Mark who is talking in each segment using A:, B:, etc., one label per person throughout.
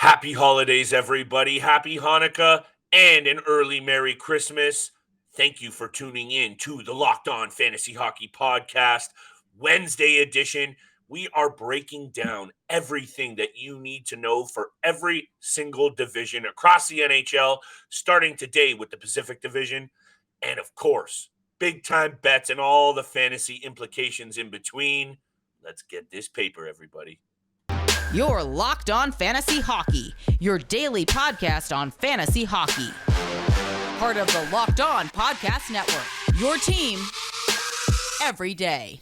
A: Happy holidays, everybody. Happy Hanukkah and an early Merry Christmas. Thank you for tuning in to the Locked On Fantasy Hockey Podcast, Wednesday edition. We are breaking down everything that you need to know for every single division across the NHL, starting today with the Pacific Division. And of course, big time bets and all the fantasy implications in between. Let's get this paper, everybody.
B: You're Locked On Fantasy Hockey, your daily podcast on fantasy hockey. Part of the Locked On Podcast Network, your team every day.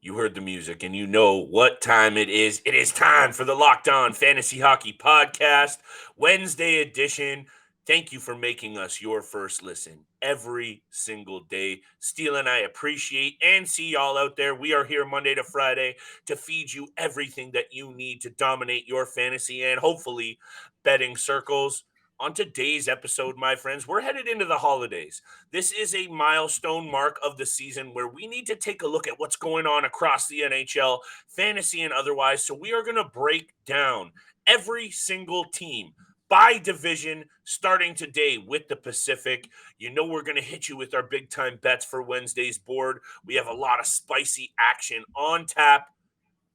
A: You heard the music and you know what time it is. It is time for the Locked On Fantasy Hockey Podcast, Wednesday edition. Thank you for making us your first listen every single day. Steele and I appreciate and see y'all out there. We are here Monday to Friday to feed you everything that you need to dominate your fantasy and hopefully betting circles. On today's episode, my friends, we're headed into the holidays. This is a milestone mark of the season where we need to take a look at what's going on across the NHL, fantasy and otherwise. So we are going to break down every single team by division, starting today with the Pacific. You know we're going to hit you with our big-time bets for Wednesday's board. We have a lot of spicy action on tap.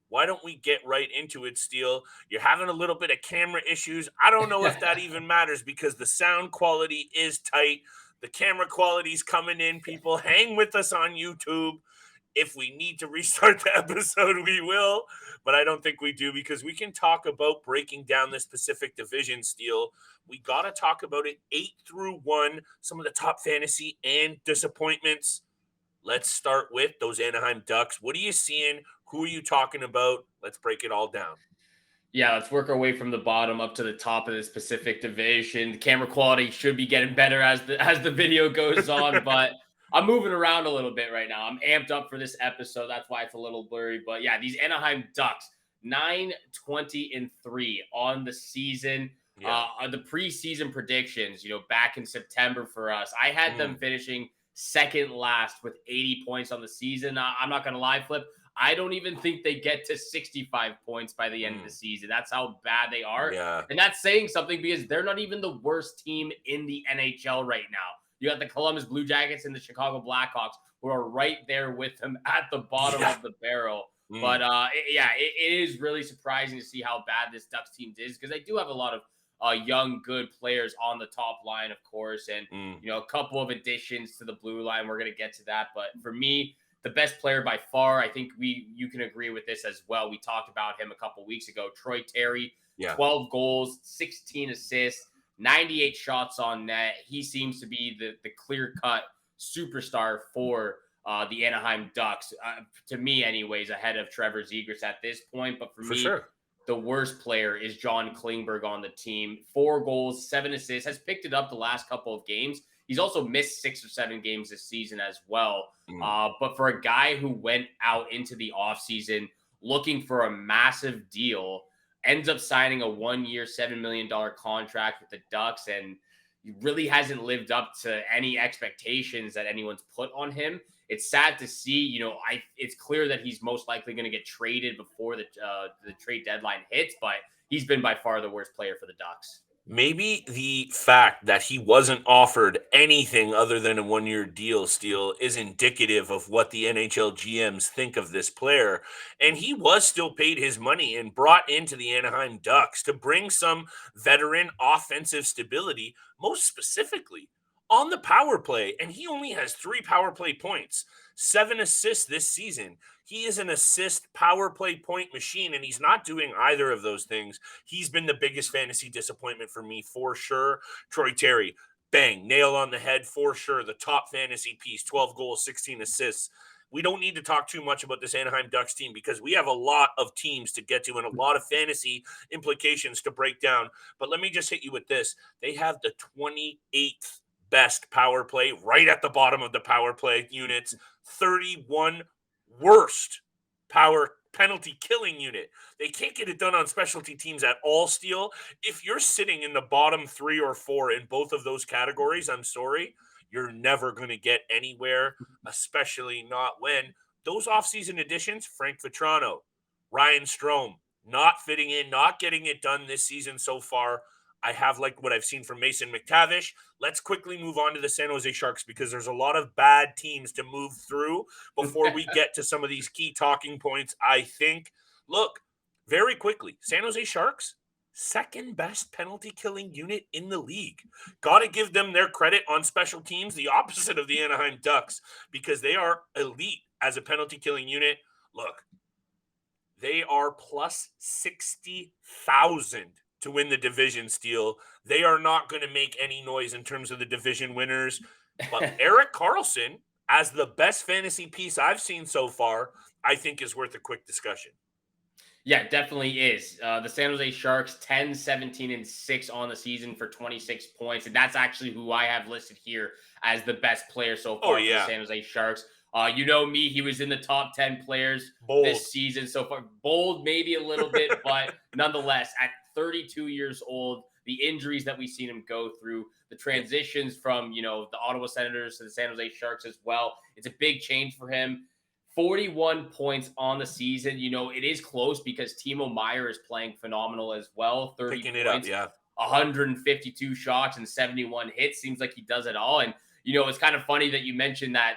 A: Why don't we get right into it, Steele? You're having a little bit of camera issues. I don't know if that even matters because the sound quality is tight. The camera quality is coming in. People, hang with us on YouTube. If we need to restart the episode, we will, but I don't think we do because we can talk about breaking down this Pacific Division, Steele. We got to talk about it 8-1, some of the top fantasy and disappointments. Let's start with those Anaheim Ducks. What are you seeing? Who are you talking about? Let's break it all down.
C: Yeah, let's work our way from the bottom up to the top of this Pacific Division. The camera quality should be getting better as the video goes on, but I'm moving around a little bit right now. I'm amped up for this episode. That's why it's a little blurry. But yeah, these Anaheim Ducks, 9-20-3 on the season.
A: Yeah.
C: The preseason predictions, back in September for us, I had them finishing second last with 80 points on the season. I'm not going to lie, Flip. I don't even think they get to 65 points by the end of the season. That's how bad they are.
A: Yeah.
C: And that's saying something because they're not even the worst team in the NHL right now. You got the Columbus Blue Jackets and the Chicago Blackhawks who are right there with them at the bottom of the barrel. But it is really surprising to see how bad this Ducks team is because they do have a lot of young, good players on the top line, of course, and a couple of additions to the blue line. We're going to get to that. But for me, the best player by far, I think you can agree with this as well. We talked about him a couple weeks ago. Troy Terry, 12 goals, 16 assists, 98 shots on net. He seems to be the clear-cut superstar for the Anaheim Ducks, to me anyways, ahead of Trevor Zegras at this point. But for me,
A: sure,
C: the worst player is John Klingberg on the team. 4 goals, 7 assists, has picked it up the last couple of games. He's also missed 6 or 7 games this season as well. But for a guy who went out into the offseason looking for a massive deal, ends up signing a 1-year, $7 million contract with the Ducks, and he really hasn't lived up to any expectations that anyone's put on him. It's sad to see, it's clear that he's most likely going to get traded before the trade deadline hits, but he's been by far the worst player for the Ducks.
A: Maybe the fact that he wasn't offered anything other than a 1-year deal, Steele, is indicative of what the NHL GMs think of this player. And he was still paid his money and brought into the Anaheim Ducks to bring some veteran offensive stability, most specifically on the power play. And he only has 3 power play points, 7 assists this season. He is an assist power play point machine, and he's not doing either of those things. He's been the biggest fantasy disappointment for me, for sure. Troy Terry, bang, nail on the head, for sure. The top fantasy piece, 12 goals, 16 assists. We don't need to talk too much about this Anaheim Ducks team because we have a lot of teams to get to and a lot of fantasy implications to break down. But let me just hit you with this. They have the 28th best power play, right at the bottom of the power play units, 31 worst power penalty killing unit. They can't get it done on specialty teams at all, Steele. If you're sitting in the bottom 3 or 4 in both of those categories, I'm sorry, you're never going to get anywhere, especially not when those offseason additions, Frank Vetrano, Ryan Strome, not fitting in, not getting it done this season so far. I have liked what I've seen from Mason McTavish. Let's quickly move on to the San Jose Sharks because there's a lot of bad teams to move through before we get to some of these key talking points, I think. Look, very quickly, San Jose Sharks, second best penalty killing unit in the league. Got to give them their credit on special teams, the opposite of the Anaheim Ducks, because they are elite as a penalty killing unit. Look, they are plus 60,000 to win the division, Steele. They are not going to make any noise in terms of the division winners. But Erik Karlsson, as the best fantasy piece I've seen so far, I think is worth a quick discussion.
C: Yeah, definitely is. The San Jose Sharks, 10, 17, and 6 on the season for 26 points. And that's actually who I have listed here as the best player so far for the San Jose Sharks. You know me, he was in the top 10 players this season so far. Bold maybe a little bit, but nonetheless, at 32 years old, the injuries that we've seen him go through, the transitions from, the Ottawa Senators to the San Jose Sharks as well. It's a big change for him. 41 points on the season. It is close because Timo Meier is playing phenomenal as well. 30
A: Picking
C: points,
A: it up,
C: 152 shots and 71 hits. Seems like he does it all. And, it's kind of funny that you mentioned that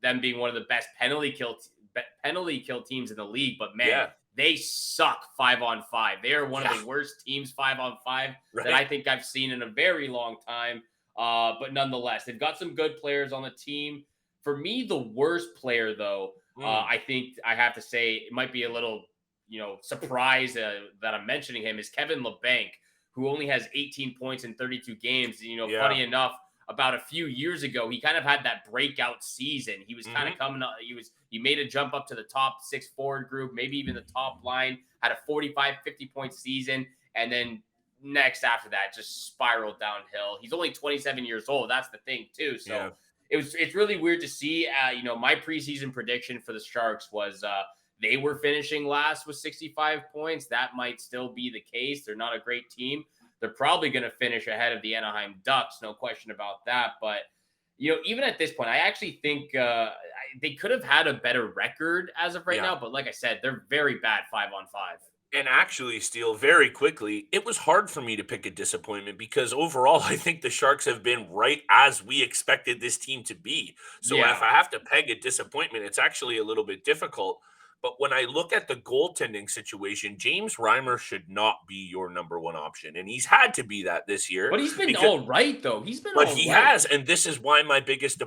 C: them being one of the best penalty kill teams in the league. But, man, they suck 5-on-5. They are one of the worst teams 5-on-5 that I think I've seen in a very long time. But nonetheless, they've got some good players on the team. For me, the worst player, though, I think I have to say it might be a little, surprise that I'm mentioning him is Kevin Labanc, who only has 18 points in 32 games. Funny enough, about a few years ago, he kind of had that breakout season. He was kind of coming up. He made a jump up to the top 6 forward group, maybe even the top line, had a 45, 50 point season. And then next after that, just spiraled downhill. He's only 27 years old. That's the thing too. So it's really weird to see. My preseason prediction for the Sharks was they were finishing last with 65 points. That might still be the case. They're not a great team. They're probably going to finish ahead of the Anaheim Ducks. No question about that. But, even at this point, I actually think they could have had a better record as of right now. But like I said, they're very bad 5-on-5.
A: And actually, Steele, very quickly, it was hard for me to pick a disappointment because overall, I think the Sharks have been right as we expected this team to be. So if I have to peg a disappointment, it's actually a little bit difficult. But when I look at the goaltending situation, James Reimer should not be your number one option. And he's had to be that this year.
C: But he's been all right, though.
A: But he has. And this is why my biggest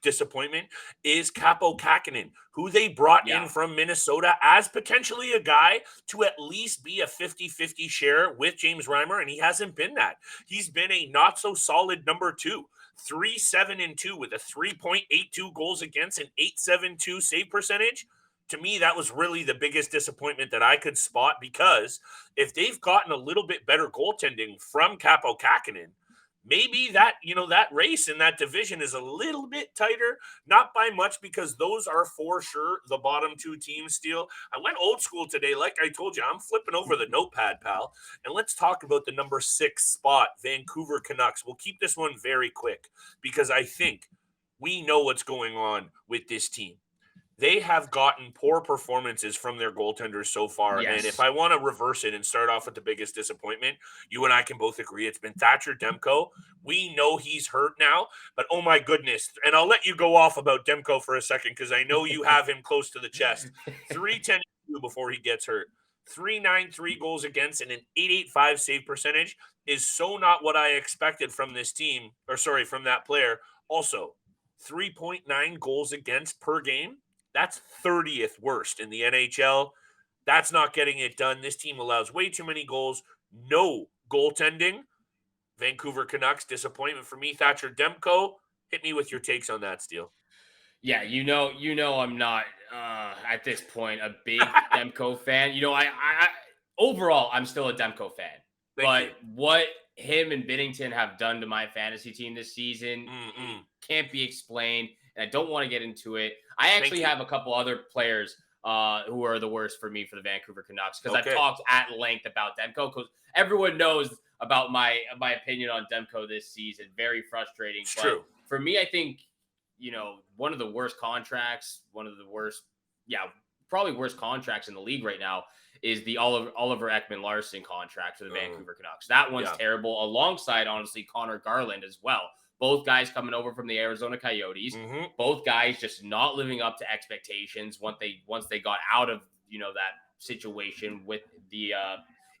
A: disappointment is Kaapo Kähkönen, who they brought in from Minnesota as potentially a guy to at least be a 50-50 share with James Reimer. And he hasn't been that. He's been a not so solid number 2. 3-7-2 with a 3.82 goals against and 8.72 save percentage. To me, that was really the biggest disappointment that I could spot because if they've gotten a little bit better goaltending from Kaapo Kähkönen, maybe that, that race in that division is a little bit tighter, not by much because those are for sure the bottom 2 teams, Steele. I went old school today. Like I told you, I'm flipping over the notepad, pal. And let's talk about the number 6 spot, Vancouver Canucks. We'll keep this one very quick because I think we know what's going on with this team. They have gotten poor performances from their goaltenders so far.
C: Yes.
A: And if I want to reverse it and start off with the biggest disappointment, you and I can both agree it's been Thatcher Demko. We know he's hurt now, but oh my goodness. And I'll let you go off about Demko for a second because I know you have him close to the chest. 3.10 before he gets hurt. 3.93 goals against and an 8.85 save percentage is so not what I expected from this team, from that player. Also, 3.9 goals against per game. That's 30th worst in the NHL. That's not getting it done. This team allows way too many goals. No goaltending. Vancouver Canucks, disappointment for me. Thatcher Demko, hit me with your takes on that, Steele.
C: Yeah, I'm not at this point a big Demko fan. I overall I'm still a Demko fan. But what him and Binnington have done to my fantasy team this season can't be explained. And I don't want to get into it. I actually have a couple other players who are the worst for me for the Vancouver Canucks because I've talked at length about Demko because everyone knows about my opinion on Demko this season. Very frustrating.
A: It's true.
C: for me, I think, one of the worst contracts, probably worst contracts in the league right now is the Oliver Ekman-Larsson contract for the Vancouver Canucks. That one's terrible, alongside, honestly, Connor Garland as well. Both guys coming over from the Arizona Coyotes.
A: Mm-hmm.
C: Both guys just not living up to expectations once they got out of, that situation with the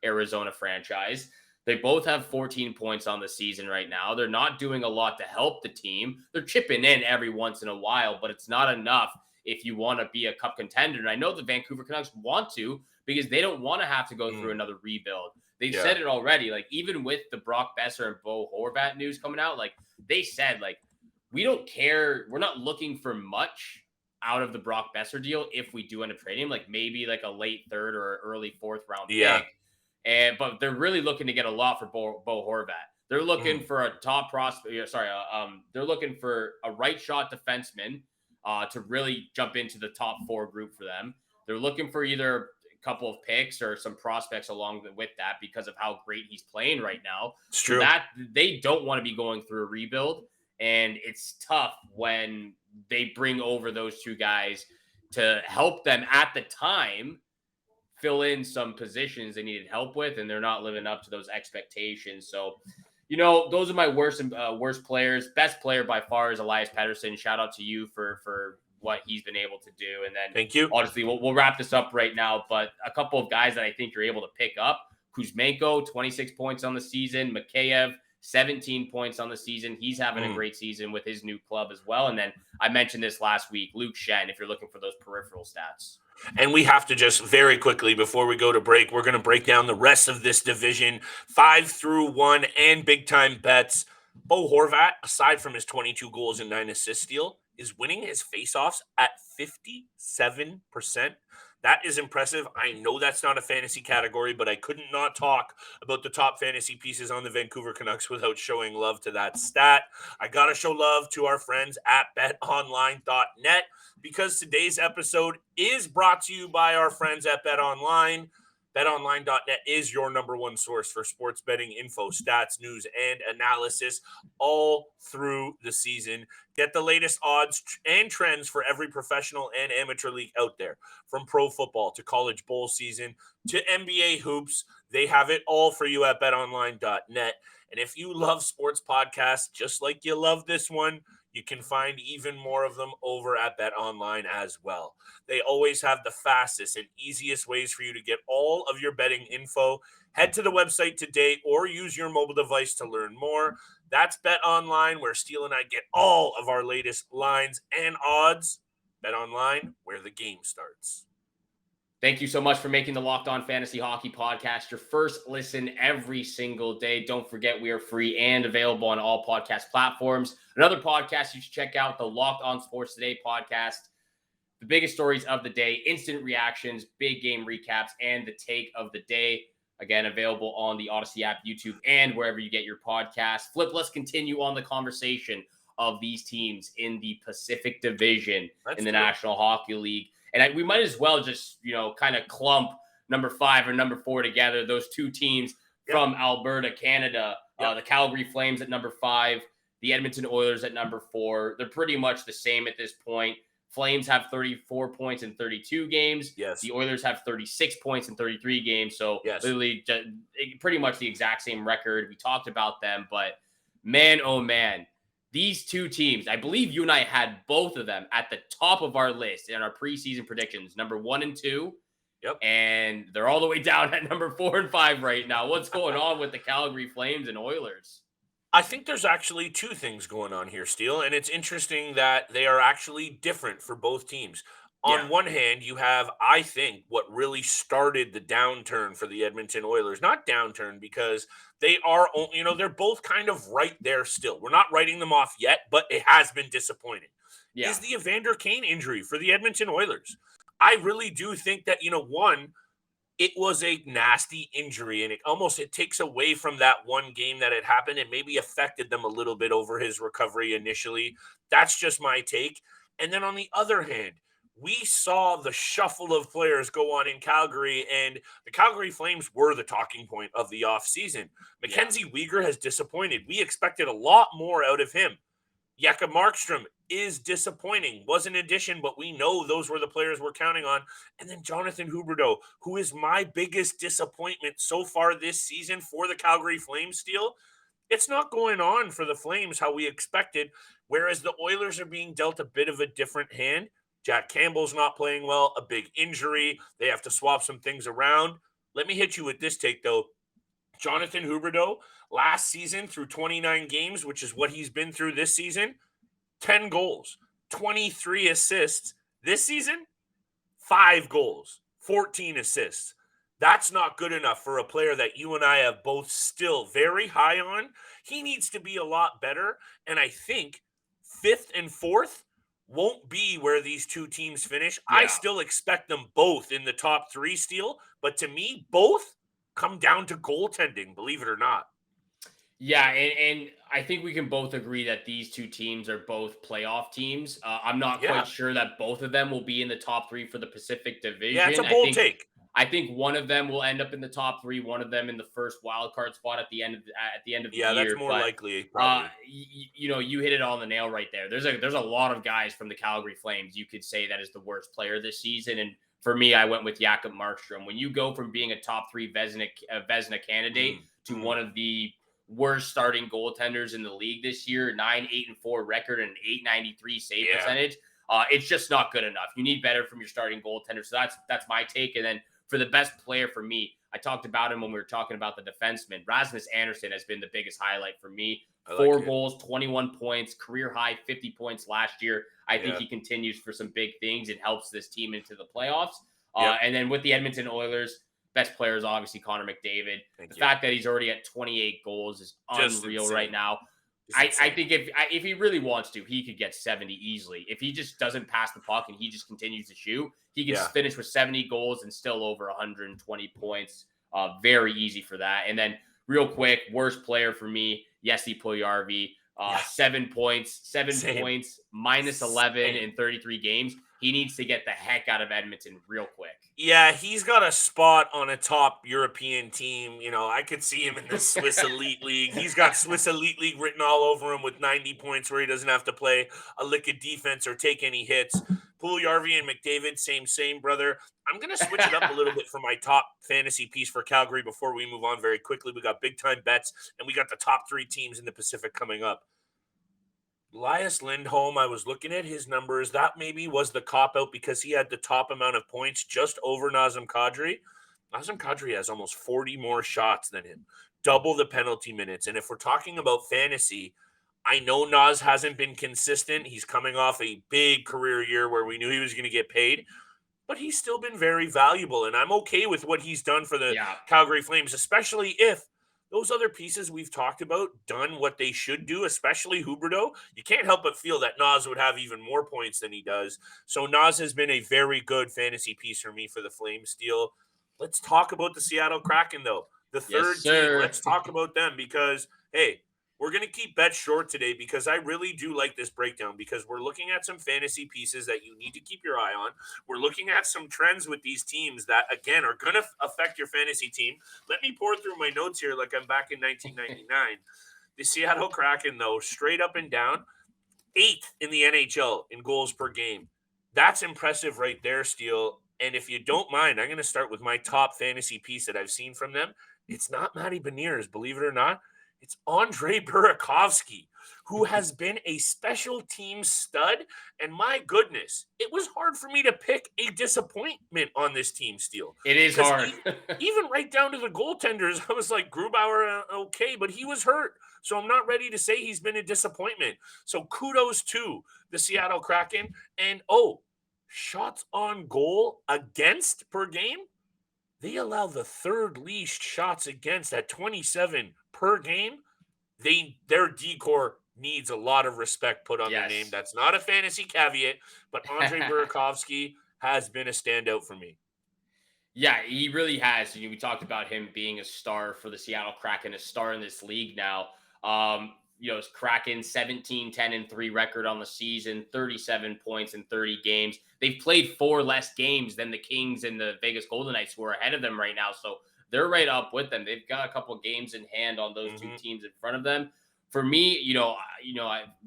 C: Arizona franchise. They both have 14 points on the season right now. They're not doing a lot to help the team. They're chipping in every once in a while, but it's not enough if you want to be a cup contender. And I know the Vancouver Canucks want to, because they don't want to have to go through another rebuild. They've said it already. Like, even with the Brock Besser and Bo Horvat news coming out, like, they said, like, we don't care. We're not looking for much out of the Brock Besser deal if we do end up trading him, like maybe like a late third or early fourth round pick. But they're really looking to get a lot for Bo Horvat. They're looking for a top prospect. They're looking for a right shot defenseman to really jump into the top 4 group for them. They're looking for either a couple of picks or some prospects along with that because of how great he's playing right now.
A: It's true.
C: That they don't want to be going through a rebuild, and it's tough when they bring over those two guys to help them at the time fill in some positions they needed help with, and they're not living up to those expectations. So, those are my worst players. Best player by far is Elias Pettersson. Shout out to you for what he's been able to do. And then,
A: thank you.
C: Honestly, we'll wrap this up right now. But a couple of guys that I think you're able to pick up: Kuzmenko, 26 points on the season; Mikheyev, 17 points on the season. He's having a great season with his new club as well. And then I mentioned this last week, Luke Shen, if you're looking for those peripheral stats.
A: And we have to just very quickly, before we go to break, we're going to break down the rest of this division, 5-1 and big-time bets. Bo Horvat, aside from his 22 goals and 9 assists steal, is winning his faceoffs at 57%. That is impressive. I know that's not a fantasy category, but I couldn't not talk about the top fantasy pieces on the Vancouver Canucks without showing love to that stat. I got to show love to our friends at betonline.net, because today's episode is brought to you by our friends at BetOnline. BetOnline.net is your number one source for sports betting info, stats, news, and analysis all through the season. Get the latest odds and trends for every professional and amateur league out there. From pro football to college bowl season to NBA hoops, they have it all for you at BetOnline.net. And if you love sports podcasts just like you love this one, you can find even more of them over at BetOnline as well. They always have the fastest and easiest ways for you to get all of your betting info. Head to the website today or use your mobile device to learn more. That's BetOnline, where Steele and I get all of our latest lines and odds. BetOnline, where the game starts.
C: Thank you so much for making the Locked On Fantasy Hockey Podcast your first listen every single day. Don't forget, we are free and available on all podcast platforms. Another podcast you should check out, the Locked On Sports Today podcast. The biggest stories of the day, instant reactions, big game recaps, and the take of the day. Again, available on the Odyssey app, YouTube, and wherever you get your podcasts. Flip, let's continue on the conversation of these teams in the Pacific Division in the National Hockey League. And we might as well just, kind of clump number 5 or number 4 together. Those two teams from Alberta, Canada, the Calgary Flames at number 5, the Edmonton Oilers at number 4. They're pretty much the same at this point. Flames have 34 points in 32 games.
A: Yes.
C: The Oilers have 36 points in 33 games. So literally pretty much the exact same record. We talked about them, but man, oh man. These two teams, I believe you and I had both of them at the top of our list in our preseason predictions, number 1 and 2.
A: Yep.
C: And they're all the way down at number 4 and 5 right now. What's going on with the Calgary Flames and Oilers?
A: I think there's actually two things going on here, Steele, and it's interesting that they are actually different for both teams. On one hand, you have, I think, what really started the downturn for the Edmonton Oilers. Not downturn, because they are, they're both kind of right there still. We're not writing them off yet, but it has been disappointing. Is the Evander Kane injury for the Edmonton Oilers. I really do think that, one, it was a nasty injury, and it takes away from that one game that had happened and maybe affected them a little bit over his recovery initially. That's just my take. And then on the other hand, we saw the shuffle of players go on in Calgary, and the Calgary Flames were the talking point of the offseason. Mackenzie Weegar has disappointed. We expected a lot more out of him. Jakob Markstrom is disappointing. Was an addition, but we know those were the players we're counting on. And then Jonathan Huberdeau, who is my biggest disappointment so far this season for the Calgary Flames, Steele. It's not going on for the Flames how we expected, whereas the Oilers are being dealt a bit of a different hand. Jack Campbell's not playing well, a big injury. They have to swap some things around. Let me hit you with this take, though. Jonathan Huberdeau, last season through 29 games, which is what he's been through this season, 10 goals, 23 assists. This season, 5 goals, 14 assists. That's not good enough for a player that you and I have both still very high on. He needs to be a lot better. And I think 5th and 4th won't be where these two teams finish.
C: Yeah.
A: I still expect them both in the top 3, Steele. But to me, both come down to goaltending, believe it or not.
C: Yeah, and I think we can both agree that these two teams are both playoff teams. I'm not quite sure that both of them will be in the top 3 for the Pacific Division.
A: Yeah, it's a bold take.
C: I think one of them will end up in the top 3, one of them in the first wild card spot at the end of the year.
A: Yeah, that's more likely. Probably.
C: You hit it on the nail right there. There's a lot of guys from the Calgary Flames you could say that is the worst player this season, and for me, I went with Jakob Markstrom. When you go from being a top 3 Vezina candidate to one of the worst starting goaltenders in the league this year, 9-8-4 record and 893 save percentage, it's just not good enough. You need better from your starting goaltender. So that's my take. And then for the best player for me, I talked about him when we were talking about the defenseman. Rasmus Andersson has been the biggest highlight for me. 4 goals, 21 points, career high 50 points last year. I think he continues for some big things. It helps this team into the playoffs. And then with the Edmonton Oilers, best player is obviously Connor McDavid. The fact that he's already at 28 goals is unreal right now. I think if he really wants to, he could get 70 easily. If he just doesn't pass the puck and he just continues to shoot, he can finish with 70 goals and still over 120 points. Very easy for that. And then real quick, worst player for me, Jesse Puljujarvi. 7 points, minus 11 in 33 games. He needs to get the heck out of Edmonton real quick.
A: Yeah, he's got a spot on a top European team. You know, I could see him in the Swiss Elite League. He's got Swiss Elite League written all over him with 90 points where he doesn't have to play a lick of defense or take any hits. Puljujarvi and McDavid, same, brother. I'm going to switch it up a little bit for my top fantasy piece for Calgary before we move on very quickly. We got big-time bets, and we got the top 3 teams in the Pacific coming up. Elias Lindholm, I was looking at his numbers. That maybe was the cop-out because he had the top amount of points just over Nazem Kadri. Nazem Kadri has almost 40 more shots than him, double the penalty minutes. And if we're talking about fantasy, I know Naz hasn't been consistent. He's coming off a big career year where we knew he was going to get paid, but he's still been very valuable. And I'm okay with what he's done for the Calgary Flames, especially if those other pieces we've talked about done what they should do, especially Huberdeau. You can't help but feel that Naz would have even more points than he does. So Naz has been a very good fantasy piece for me for the Flames. Steele. Let's talk about the Seattle Kraken, though. The third team. Let's talk about them because, hey, we're going to keep bets short today because I really do like this breakdown because we're looking at some fantasy pieces that you need to keep your eye on. We're looking at some trends with these teams that, again, are going to affect your fantasy team. Let me pour through my notes here like I'm back in 1999. The Seattle Kraken, though, straight up and down, 8th in the NHL in goals per game. That's impressive right there, Steele. And if you don't mind, I'm going to start with my top fantasy piece that I've seen from them. It's not Matty Beniers, believe it or not. It's Andre Burakovsky, who has been a special team stud. And my goodness, it was hard for me to pick a disappointment on this team, Steele.
C: It is hard.
A: Even right down to the goaltenders, I was like, Grubauer, okay, but he was hurt. So I'm not ready to say he's been a disappointment. So kudos to the Seattle Kraken. And, shots on goal against per game. They allow the 3rd least shots against at 27 per game. Their decor needs a lot of respect put on their name. That's not a fantasy caveat, but Andre Burakovsky has been a standout for me.
C: Yeah, he really has. We talked about him being a star for the Seattle Kraken, a star in this league now. It's Kraken 17-10-3 record on the season, 37 points in 30 games. They've played 4 less games than the Kings and the Vegas Golden Knights, who are ahead of them right now. So they're right up with them. They've got a couple games in hand on those 2 teams in front of them. For me,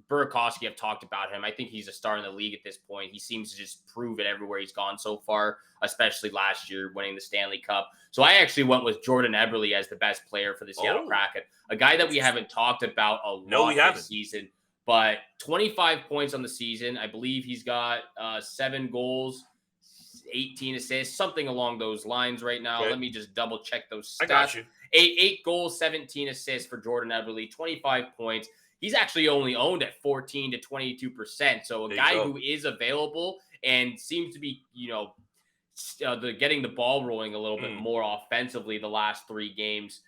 C: Burakovsky, I've talked about him. I think he's a star in the league at this point. He seems to just prove it everywhere he's gone so far, especially last year winning the Stanley Cup. So I actually went with Jordan Eberle as the best player for the Seattle Kraken, a guy that we haven't talked about a lot this season. But 25 points on the season. I believe he's got 7 goals, 18 assists, something along those lines right now.
A: Okay.
C: Let me just double check those stats.
A: I got you.
C: 8 goals, 17 assists for Jordan Eberle, 25 points. He's actually only owned at 14 to 22%. So a guy who is available and seems to be, getting the ball rolling a little bit more offensively the last 3 games.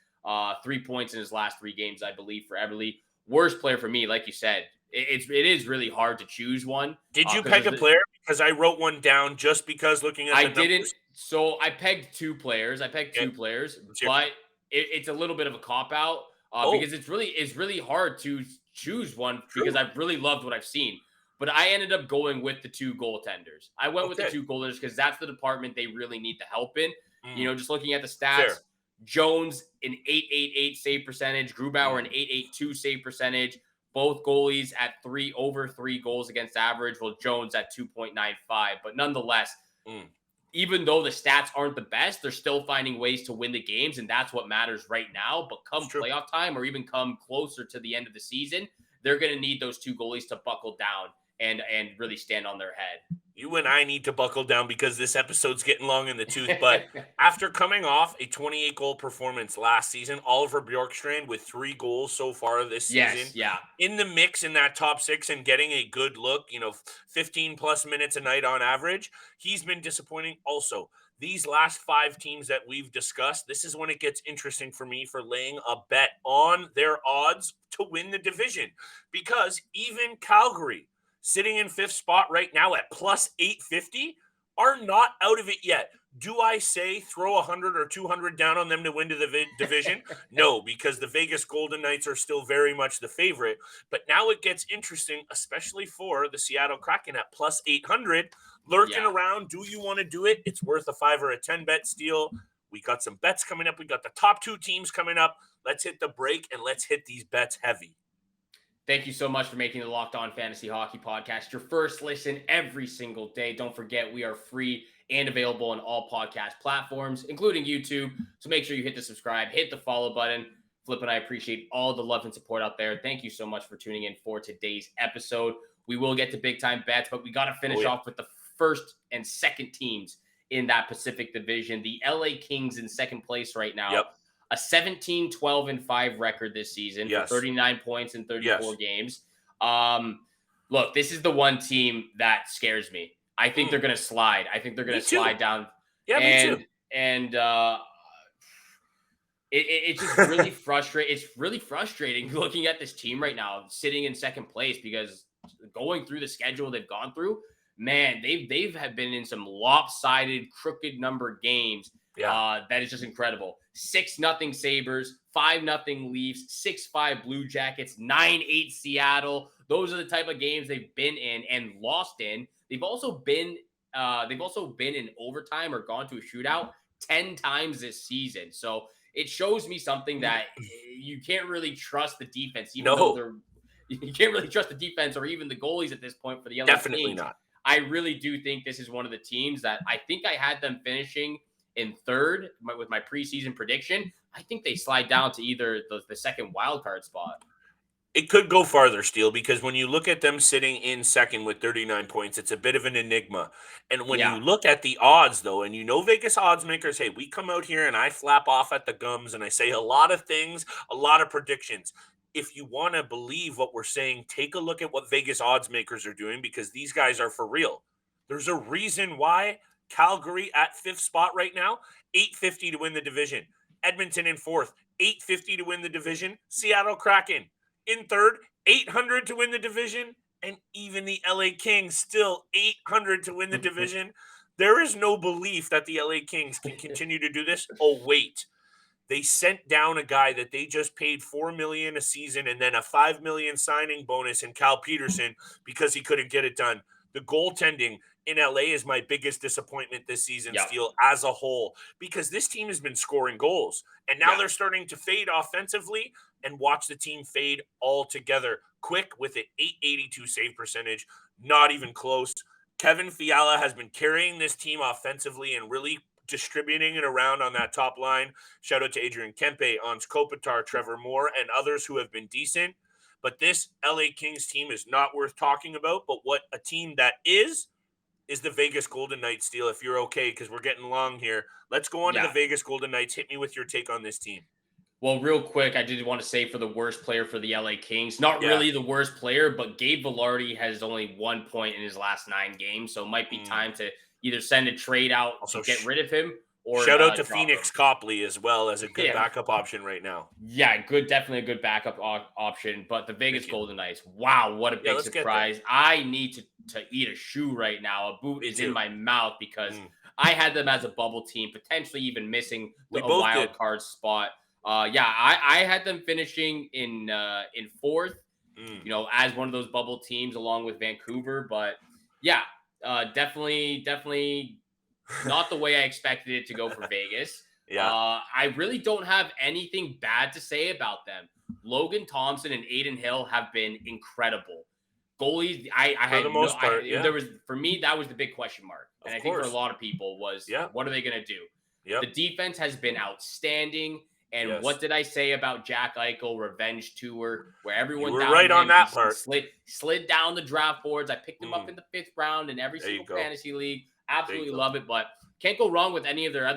C: 3 points in his last 3 games, I believe, for Eberle. Worst player for me, like you said. It is really hard to choose one.
A: Did you peg a player? Because I wrote one down just because looking at the numbers.
C: Didn't. So I pegged 2 players. But it's a little bit of a cop-out because it's really hard to choose one because I've really loved what I've seen. But I ended up going with the 2 goaltenders. I went with the 2 goaltenders because that's the department they really need the help in. Just looking at the stats, Jones an .888 save percentage, Grubauer an .882 save percentage. Both goalies at over 3 goals against average. Well, Jones at 2.95. But nonetheless, even though the stats aren't the best, they're still finding ways to win the games, and that's what matters right now. But come playoff time or even come closer to the end of the season, they're going to need those 2 goalies to buckle down and really stand on their head.
A: You and I need to buckle down because this episode's getting long in the tooth. But after coming off a 28-goal performance last season, Oliver Bjorkstrand with 3 goals so far this season, in the mix in that top 6 and getting a good look, 15-plus minutes a night on average, he's been disappointing also. These last 5 teams that we've discussed, this is when it gets interesting for me for laying a bet on their odds to win the division. Because even Calgary, sitting in 5th spot right now at plus 850, are not out of it yet. Do I say throw 100 or 200 down on them to win the division? No, because the Vegas Golden Knights are still very much the favorite. But now it gets interesting, especially for the Seattle Kraken at plus 800, lurking around. Do you want to do it? It's worth a 5 or a 10 bet Steele. We got some bets coming up. We got the top 2 teams coming up. Let's hit the break and let's hit these bets heavy.
C: Thank you so much for making the Locked On Fantasy Hockey Podcast your first listen every single day. Don't forget, we are free and available on all podcast platforms, including YouTube. So make sure you hit the subscribe, hit the follow button. Flip and I appreciate all the love and support out there. Thank you so much for tuning in for today's episode. We will get to big-time bets, but we got to finish off with the first and second teams in that Pacific Division. The L.A. Kings in second place right now. A 17-12-5 record this season for 39 points in 34 games. Look, this is the one team that scares me. I think they're going to slide. I think they're going to slide down.
A: Yeah, me too.
C: And it's just really frustrating. It's really frustrating looking at this team right now, sitting in second place, because going through the schedule they've gone through, man, they've been in some lopsided, crooked number games. That is just incredible. 6-0 Sabres, 5-0 Leafs, 6-5 Blue Jackets, 9-8 Seattle. Those are the type of games they've been in and lost in. They've also been in overtime or gone to a shootout 10 times this season. So it shows me something that you can't really trust the defense, though you can't really trust the defense or even the goalies at this point for the LA
A: Definitely
C: Kings.
A: not.
C: I really do think this is one of the teams that I think I had them finishing in third with my preseason prediction. I think they slide down to either the second wild card spot.
A: It could go farther, Steele, because when you look at them sitting in second with 39 points, it's a bit of an enigma. And when you look at the odds, though, and Vegas odds makers, hey, we come out here and I flap off at the gums and I say a lot of things, a lot of predictions. If you want to believe what we're saying, take a look at what Vegas odds makers are doing, because these guys are for real. There's a reason why Calgary at 5th spot right now, 850 to win the division. Edmonton in 4th, 850 to win the division. Seattle Kraken in 3rd, 800 to win the division. And even the LA Kings still 800 to win the division. There is no belief that the LA Kings can continue to do this. Oh, wait. They sent down a guy that they just paid $4 million a season and then a $5 million signing bonus in Cal Peterson because he couldn't get it done. The goaltending in LA is my biggest disappointment this season,
C: Yep.
A: Steele, as a whole, because this team has been scoring goals, and now they're starting to fade offensively, and watch the team fade altogether. Quick with an .882 save percentage, not even close. Kevin Fiala has been carrying this team offensively and really distributing it around on that top line. Shout out to Adrian Kempe, Ans Kopitar, Trevor Moore, and others who have been decent. But this LA Kings team is not worth talking about. But what a team that is the Vegas Golden Knights, Steele, if you're okay, because we're getting long here. Let's go on to the Vegas Golden Knights. Hit me with your take on this team.
C: Well, real quick, I did want to say for the worst player for the LA Kings, not really the worst player, but Gabe Vilardi has only 1 point in his last 9 games. So it might be time to either send a trade out
A: Also,
C: to get rid of him, or
A: shout out to
C: drop
A: Phoenix
C: him.
A: Copley as well as a good backup option right now.
C: Yeah, definitely a good backup option. But the Vegas Golden Knights, wow, what a big surprise. I need to eat a shoe right now. A boot is in my mouth because I had them as a bubble team, potentially even missing a wild card spot. I had them finishing in 4th, as one of those bubble teams along with Vancouver. But definitely not the way I expected it to go for Vegas. I really don't have anything bad to say about them. Logan Thompson and Aiden Hill have been incredible. Goalies, for me, that was the big question mark. And I think for a lot of people was, what are they going to do? The defense has been outstanding. And what did I say about Jack Eichel revenge tour, where everyone
A: you were right on that part.
C: Slid down the draft boards. I picked him up in the 5th round in every single fantasy league. Absolutely love it, but can't go wrong with any of their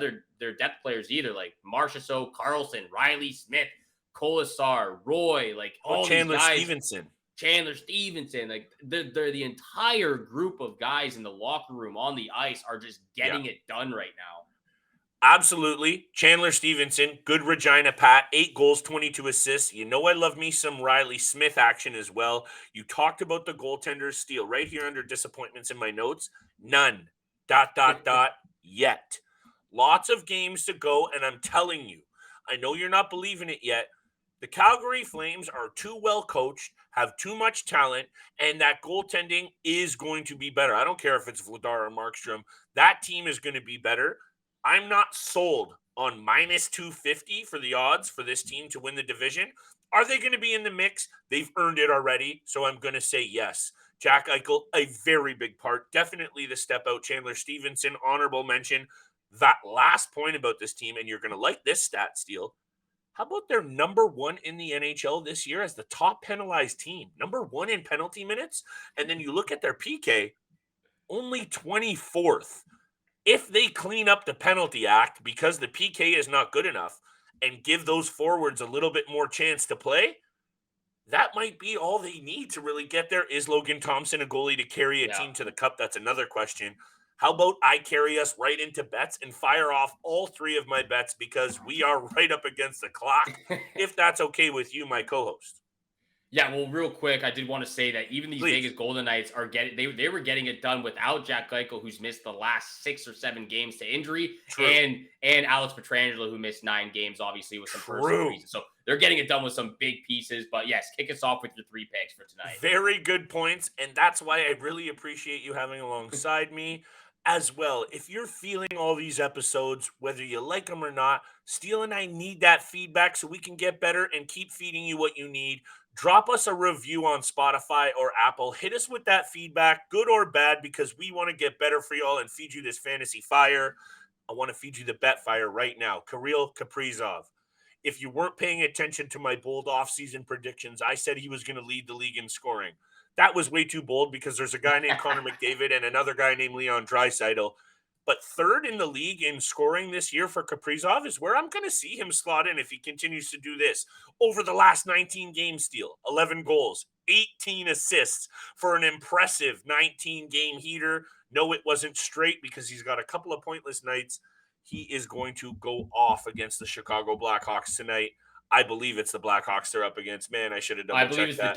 C: depth players either, like Marchessault, Karlsson, Riley Smith, Colasar, Roy, like all
A: Chandler
C: these guys.
A: Stevenson.
C: Like they're the entire group of guys in the locker room on the ice are just getting it done right now.
A: Absolutely. Chandler Stevenson, good Regina Pat, 8 goals, 22 assists. You know I love me some Riley Smith action as well. You talked about the goaltenders, Steele, right here under disappointments in my notes. None. ... Yet. Lots of games to go, and I'm telling you, I know you're not believing it yet. The Calgary Flames are too well coached, have too much talent, and that goaltending is going to be better. I don't care if it's Vladar or Markstrom. That team is going to be better. I'm not sold on minus 250 for the odds for this team to win the division. Are they going to be in the mix? They've earned it already, so I'm going to say yes. Jack Eichel, a very big part. Definitely the step out. Chandler Stevenson, honorable mention. That last point about this team, and you're going to like this stat, Steele. How about their number 1 in the NHL this year as the top penalized team? Number 1 in penalty minutes. And then you look at their PK, only 24th. If they clean up the penalty act because the PK is not good enough and give those forwards a little bit more chance to play, that might be all they need to really get there. Is Logan Thompson a goalie to carry a team to the cup? That's another question. How about I carry us right into bets and fire off all 3 of my bets because we are right up against the clock, if that's okay with you, my co-host.
C: Yeah, well, real quick, I did want to say that even these Vegas Golden Knights are they were getting it done without Jack Eichel, who's missed the last 6 or 7 games to injury, and Alex Pietrangelo, who missed 9 games, obviously with some personal reasons. So they're getting it done with some big pieces. But yes, kick us off with your 3 picks for tonight.
A: Very good points, and that's why I really appreciate you having alongside me as well. If you're feeling all these episodes, whether you like them or not, Steele and I need that feedback so we can get better and keep feeding you what you need. Drop us a review on Spotify or Apple. Hit us with that feedback, good or bad, because we want to get better for y'all and feed you this fantasy fire. I want to feed you the bet fire right now. Kirill Kaprizov. If you weren't paying attention to my bold offseason predictions, I said he was going to lead the league in scoring. That was way too bold because there's a guy named Connor McDavid and another guy named Leon Draisaitl. But 3rd in the league in scoring this year for Kaprizov is where I'm going to see him slot in if he continues to do this. Over the last 19 games, Steele, 11 goals, 18 assists for an impressive 19-game heater. No, it wasn't straight because he's got a couple of pointless nights. He is going to go off against the Chicago Blackhawks tonight. I believe it's the Blackhawks they're up against. Man, I should have double-checked that.
C: I believe it's the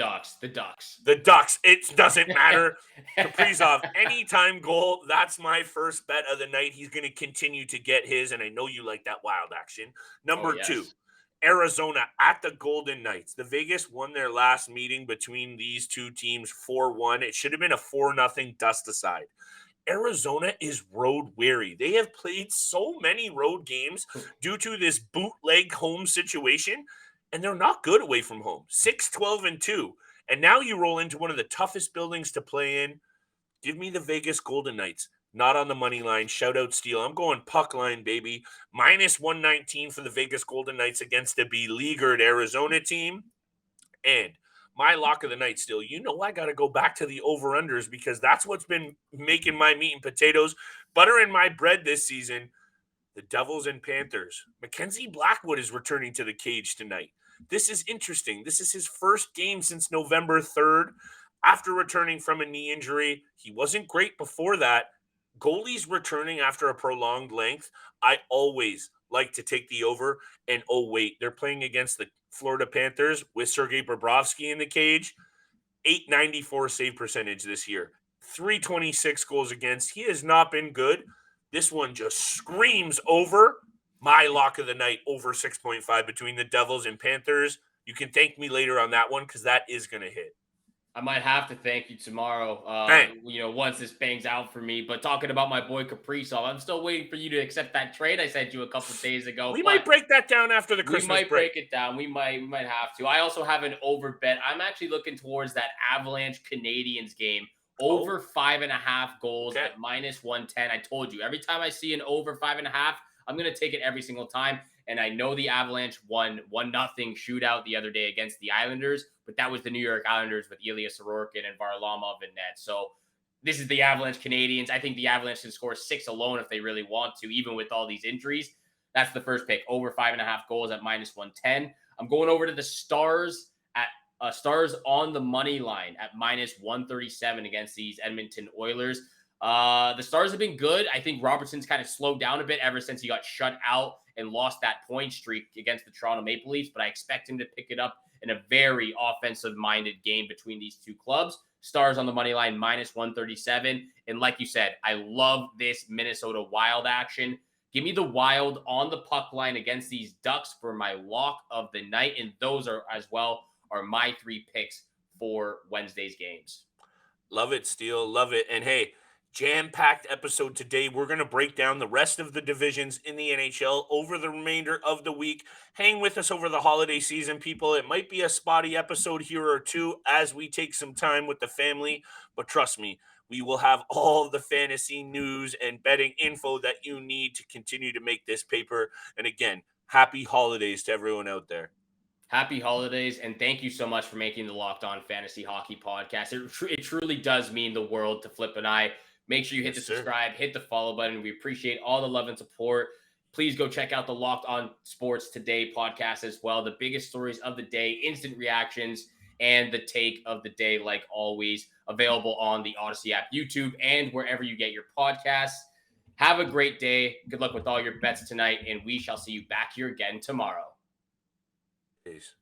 C: Ducks.
A: The Ducks. It doesn't matter. Kaprizov, anytime goal, that's my first bet of the night. He's going to continue to get his, and I know you like that wild action. Number 2, Arizona at the Golden Knights. The Vegas won their last meeting between these two teams 4-1. It should have been a 4-0 dust aside. Arizona is road weary. They have played so many road games due to this bootleg home situation, and they're not good away from home. 6-12-2. And now you roll into one of the toughest buildings to play in. Give me the Vegas Golden Knights. Not on the money line. Shout out Steele. I'm going puck line, baby. Minus 119 for the Vegas Golden Knights against a beleaguered Arizona team. And my lock of the night, Steele, I got to go back to the over-unders because that's what's been making my meat and potatoes, butter in my bread this season. The Devils and Panthers. Mackenzie Blackwood is returning to the cage tonight. This is interesting. This is his first game since November 3rd after returning from a knee injury. He wasn't great before that. Goalies returning after a prolonged length. I always like to take the over. And oh, wait, they're playing against the Florida Panthers with Sergei Bobrovsky in the cage. .894 save percentage this year. 326 goals against. He has not been good. This one just screams over. My lock of the night, over 6.5 between the Devils and Panthers. You can thank me later on that one because that is going to hit.
C: I might have to thank you tomorrow, once this bangs out for me. But talking about my boy Kaprizov, I'm still waiting for you to accept that trade I sent you a couple days ago.
A: We might break that down after the Christmas break.
C: We might break it down. We might have to. I also have an over bet. I'm actually looking towards that Avalanche Canadiens game. Over 5.5 goals at minus 110. I told you, every time I see an over 5.5, I'm going to take it every single time. And I know the Avalanche won 1-0 shootout the other day against the Islanders, but that was the New York Islanders with Ilya Sorokin and Varlamov in net. So this is the Avalanche Canadiens. I think the Avalanche can score 6 alone if they really want to, even with all these injuries. That's the first pick, over 5.5 goals at minus 110. I'm going over to the Stars at Stars on the money line at minus 137 against these Edmonton Oilers. The Stars have been good. I think Robertson's kind of slowed down a bit ever since he got shut out and lost that point streak against the Toronto Maple Leafs, but I expect him to pick it up in a very offensive-minded game between these two clubs. Stars on the money line, minus 137. And like you said, I love this Minnesota Wild action. Give me the Wild on the puck line against these Ducks for my lock of the night, and those are my 3 picks for Wednesday's games.
A: Love it, Steele. Love it. And hey, jam-packed episode today. We're going to break down the rest of the divisions in the NHL over the remainder of the week. Hang with us over the holiday season, people. It might be a spotty episode here or two as we take some time with the family, but trust me, we will have all the fantasy news and betting info that you need to continue to make this paper. And again, happy holidays to everyone out there.
C: Happy holidays, and thank you so much for making the Locked On Fantasy Hockey podcast. It truly does mean the world to Flip and I. Make sure you hit the subscribe, hit the follow button. We appreciate all the love and support. Please go check out the Locked On Sports Today podcast as well. The biggest stories of the day, instant reactions, and the take of the day, like always, available on the Odyssey app, YouTube, and wherever you get your podcasts. Have a great day. Good luck with all your bets tonight, and we shall see you back here again tomorrow.
A: Peace.